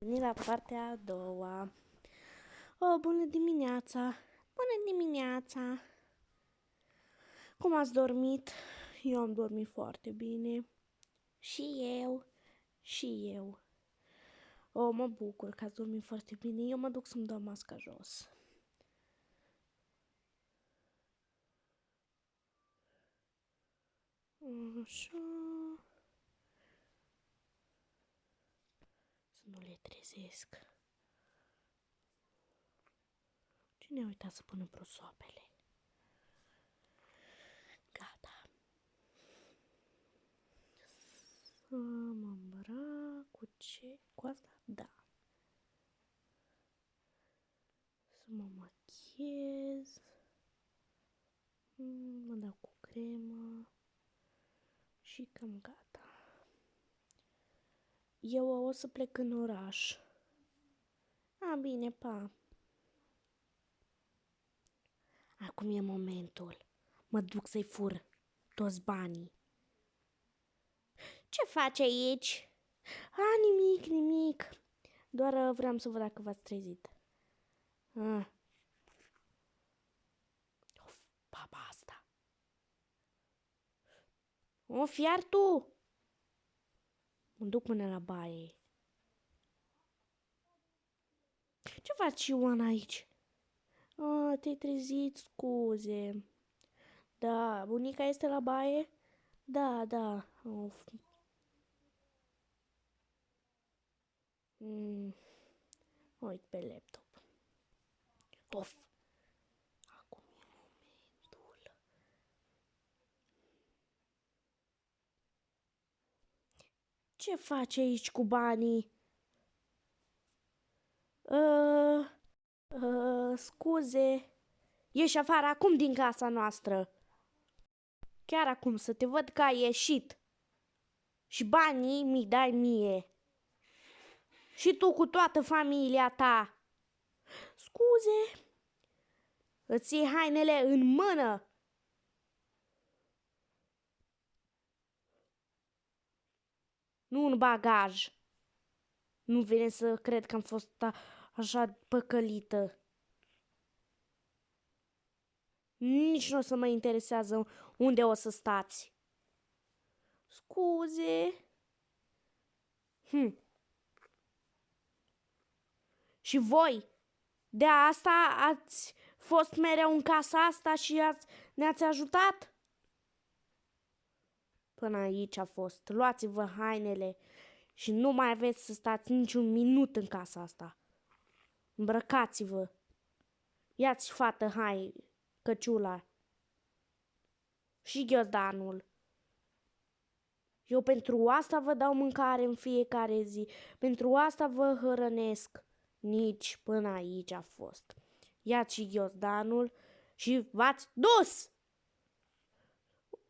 Veni la partea a doua. Bună dimineața! Bună dimineața! Cum ați dormit? Eu am dormit foarte bine. Și eu. Și eu. Mă bucur că ați dormit foarte bine. Eu mă duc să-mi dau masca jos. Așa. Să nu le trezesc. Cine a uitat să pună prosoapele? Gata. Să mă îmbrac cu ce? Cu asta? Da. Să mă machiez. Mă dau cu cremă. Și cam gata. Eu o să plec în oraș. Bine, pa. Acum e momentul. Mă duc să-i fur toți banii. Ce faci aici? Nimic. Doar vreau să văd dacă v-ați trezit. Baba asta. Iar tu? Mă duc până la baie. Ce faci, Ioana, aici? Te-ai trezit, scuze. Da, bunica este la baie? Da. Of. Uit pe laptop. Of. Acum e momentul. Ce faci aici cu banii? Scuze. Ieși afară acum din casa noastră. Chiar acum, să te văd că ai ieșit. Și banii mi dai mie. Și tu cu toată familia ta. Scuze. Îți iei hainele în mână. Nu în bagaj. Nu vine să cred că am fost așa păcălită. Nici nu o să mă interesează unde o să stați. Scuze. Și voi, de asta ați fost mereu în casa asta și ne-ați ajutat? Până aici a fost. Luați-vă hainele și nu mai aveți să stați niciun minut în casa asta. Îmbrăcați-vă. Ia-ți, fată, căciula. Și ghiozdanul. Eu pentru asta vă dau mâncare în fiecare zi. Pentru asta vă hrănesc. Nici până aici a fost. Ia-ți și ghiozdanul și v-ați dus!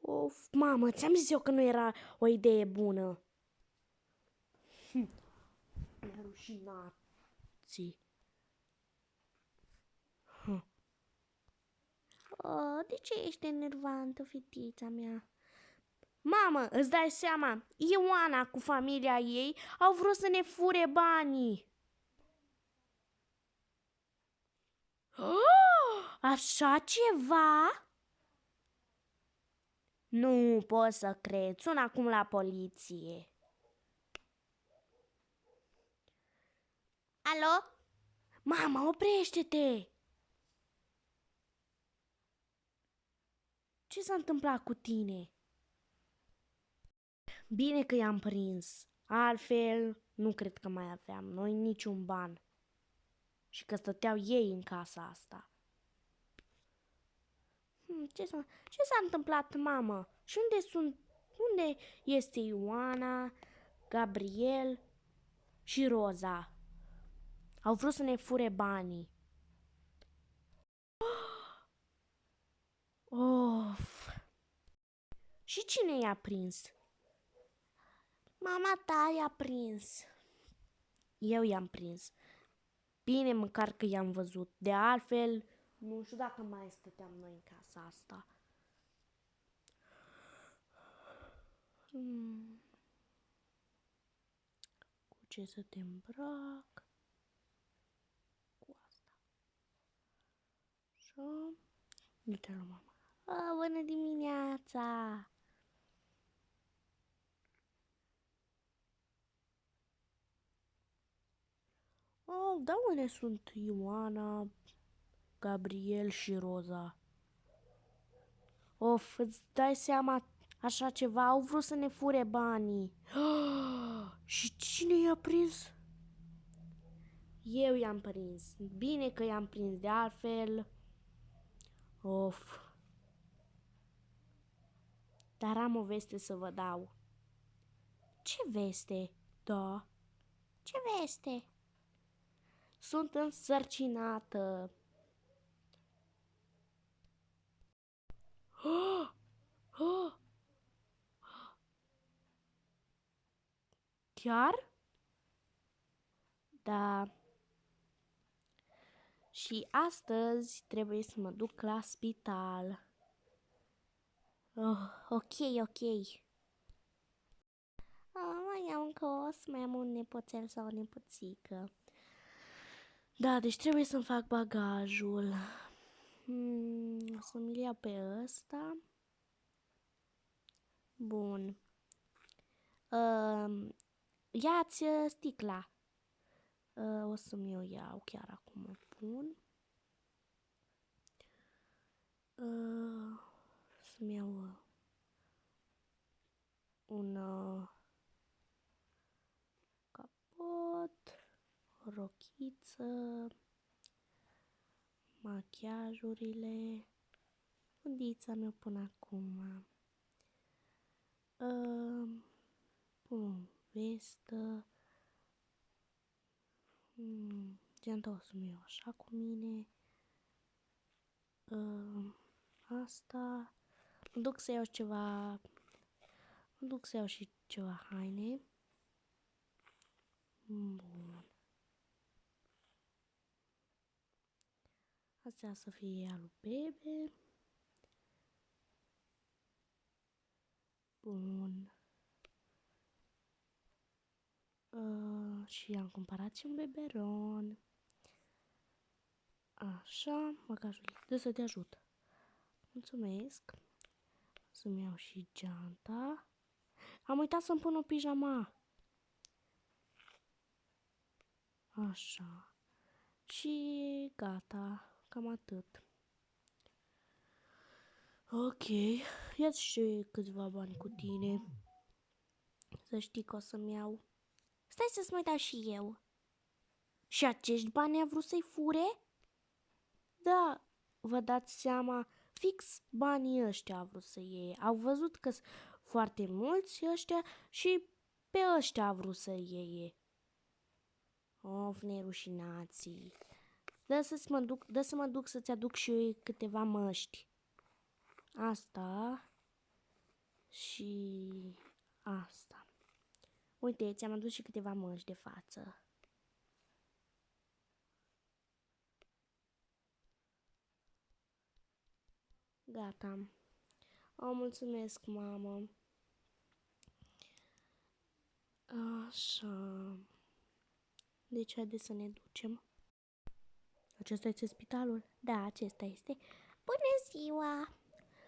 Of, mamă, ți-am zis eu că nu era o idee bună. Rușinați. De ce ești enervantă, fetița mea? Mamă, îți dai seama, Ioana cu familia ei au vrut să ne fure banii. Așa ceva? Nu pot să cred. Sun acum la poliție. Alo? Mama, oprește-te! Ce s-a întâmplat cu tine? Bine că i-am prins. Altfel, nu cred că mai aveam noi niciun ban. Și că stăteau ei în casa asta. Ce s-a întâmplat, mamă? Și unde este Ioana, Gabriel și Roza? Au vrut să ne fure banii. Of! Și cine i-a prins? Mama ta i-a prins. Eu i-am prins. Bine măcar că i-am văzut. De altfel, nu știu dacă mai stăteam noi în casa asta. Cu ce să te îmbrac. Cu asta. Așa. Du-te la mama. Bună dimineața! Da, unde sunt Ioana, Gabriel și Roza? Of, îți dai seama, așa ceva, au vrut să ne fure banii. Și cine i-a prins? Eu i-am prins. Bine că i-am prins, de altfel. Of. Dar am o veste să vă dau. Ce veste? Da. Ce veste? Sunt însărcinată. Chiar? Da. Și astăzi trebuie să mă duc la spital. Ok. Mai am încă mai am un nepoțel sau o nepoțică. Da, deci trebuie să-mi fac bagajul. O să mi-l iau pe ăsta. Bun. Ia-ți sticla. O să-mi o iau chiar acum. O pun. Să-mi iau un capot, o rochiță, machiajurile, undița mea până acum. Pun o vestă. Geanta o să-mi iau așa cu mine. Asta. Mă duc să iau ceva. Mă duc să iau și ceva haine. Bun. Astea să fie al lui Bebe. Bun. Și am cumpărat și un beberon. Așa, bagajul. De să te ajut. Mulțumesc. Să-mi iau și geanta. Am uitat să-mi pun o pijama. Așa. Și gata. Cam atât. Ok. Ia-ți și câțiva bani cu tine. Să știi că o să-mi iau. Stai să-ți mai dau și eu. Și acești bani a vrut să-i fure? Da, vă dați seama, fix banii ăștia a vrut să iei. Au văzut că sunt foarte mulți ăștia și pe ăștia a vrut să iei. Of, nerușinații. Dă să mă duc să-ți aduc și eu câteva măști. Asta și asta. Uite, ți-am adus și câteva măști de față. Gata. O, mulțumesc, mamă. Așa. Deci, haideți să ne ducem. Acesta este spitalul? Da, acesta este. Bună ziua!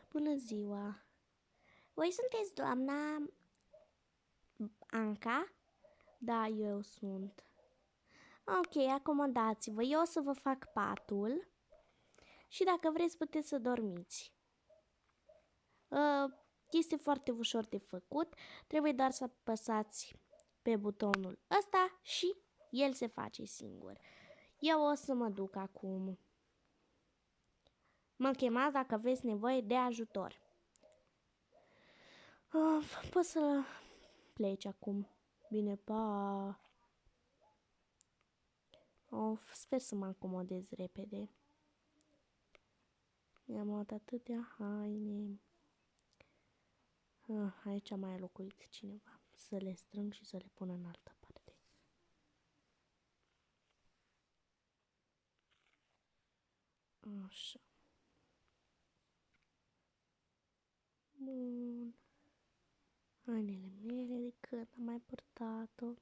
Bună ziua! Voi sunteți doamna Anca? Da, eu sunt. Ok, acomodați-vă. Eu o să vă fac patul și dacă vreți puteți să dormiți. Este foarte ușor de făcut. Trebuie doar să apăsați pe butonul ăsta și el se face singur. Eu o să mă duc acum. Mă chemați dacă aveți nevoie de ajutor. Poți să pleci acum. Bine, pa! Sper să mă acomodez repede. Mi-am luat atâtea haine. Aici a mai locuit cineva. Să le strâng și să le pun în altă parte. Așa. Bun. Hainele mele de când am mai purtat-o.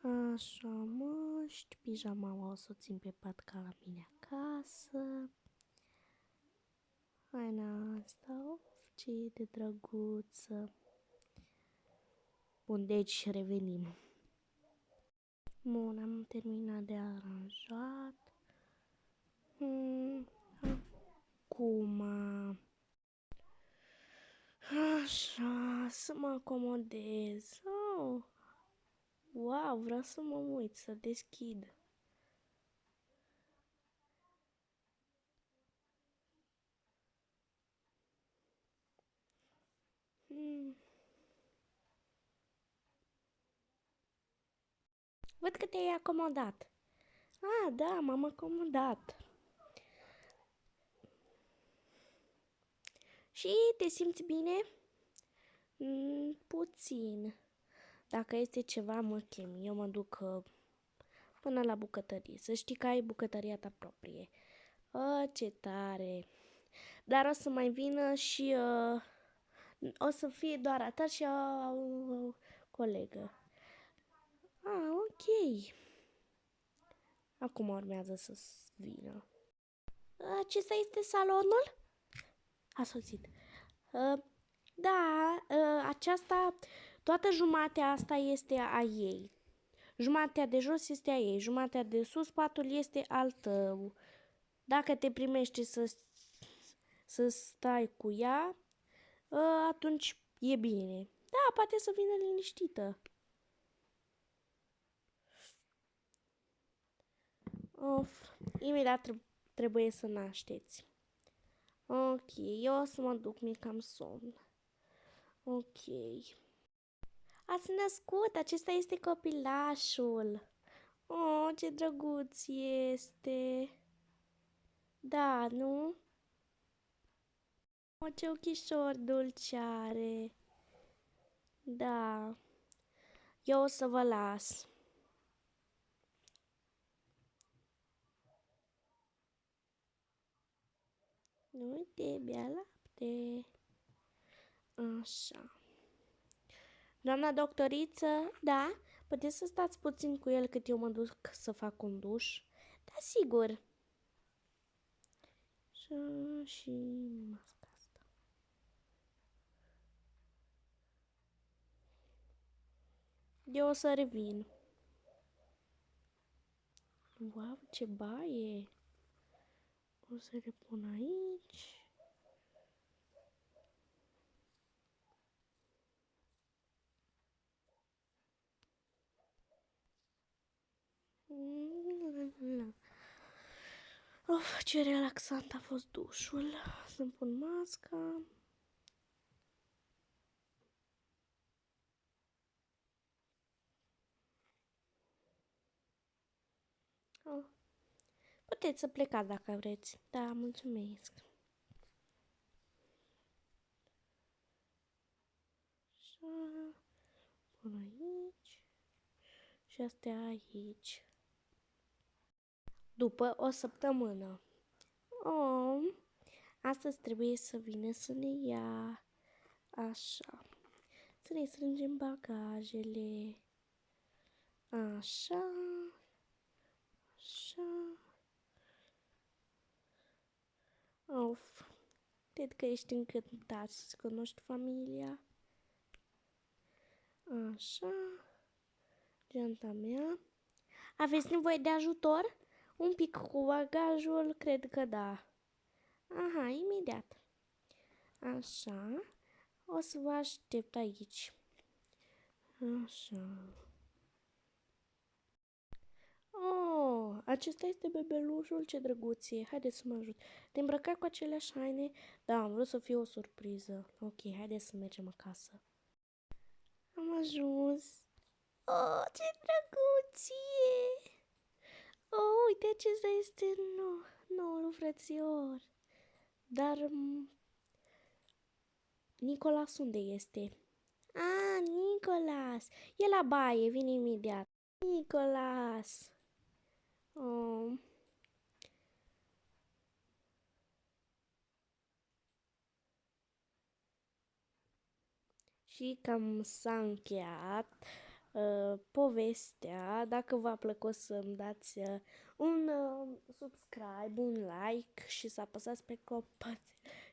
Așa, măști, pijama o să o țin pe pat ca la mine acasă. Haina asta, of, ce e de drăguță. Bun, deci revenim. Bun, am terminat de aranjat. Acum, așa, să mă acomodez. Oh, wow, vreau să mă uit, să deschid. Văd că te-ai acomodat. Ah, da, m-am acomodat. Și te simți bine? Puțin. Dacă este ceva, mă chem. Eu mă duc până la bucătărie. Să știi că ai bucătăria ta proprie. Ce tare! Dar o să mai vină și o să fie doar a ta și o colegă. Ok. Acum urmează să vină. Acesta este salonul? A sosit. Da, aceasta, toată jumatea asta este a ei. Jumatea de jos este a ei, jumatea de sus, patul este al tău. Dacă te primește să stai cu ea, atunci e bine. Da, poate să vină liniștită. Of, imediat trebuie să nașteți. Ok, eu o să mă duc, mi-e cam somn. Ok. Ați născut, acesta este copilașul. Oh, ce drăguț este. Da, nu? Oh, ce ochișor dulce are. Da. Eu o să vă las. Uite, bea lapte. Așa. Doamna doctoriță, da? Puteți să stați puțin cu el cât eu mă duc să fac un duș? Da, sigur. Și masca asta. Eu o să revin. Wow, ce baie! O să le pun aici. Of, ce relaxant a fost dușul. Să-mi pun masca. Oh. Puteți să plecați dacă vreți. Da, mulțumesc. Așa. Pun aici. Și astea aici. După o săptămână. Oh, astăzi trebuie să vină să ne ia. Așa. Să ne strângem bagajele. Așa. Așa. Of. Cred că ești încântat să-ți cunoști familia. Așa. Geanta mea. Aveți nevoie de ajutor? Un pic cu bagajul? Cred că da. Aha, imediat. Așa. O să vă aștept aici. Așa. Oh, acesta este bebelușul, ce drăguț e. Haideți să mă ajut. Te îmbrăcat cu aceleași haine? Da, am vrut să fie o surpriză. Ok, haideți să mergem acasă. Am ajuns. Oh, ce drăguț e! Oh, uite, acesta este noul frățior. Dar Nicolas unde este? Ah, Nicolas! E la baie, vine imediat. Nicolas! Oh. Și cam s-a încheiat. povestea. Dacă v-a plăcut să-mi dați un subscribe, un like și să apăsați pe clopoțel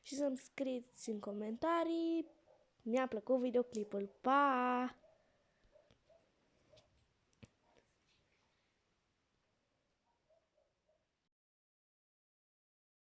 și să-mi scrieți în comentarii. Mi-a plăcut videoclipul. Pa!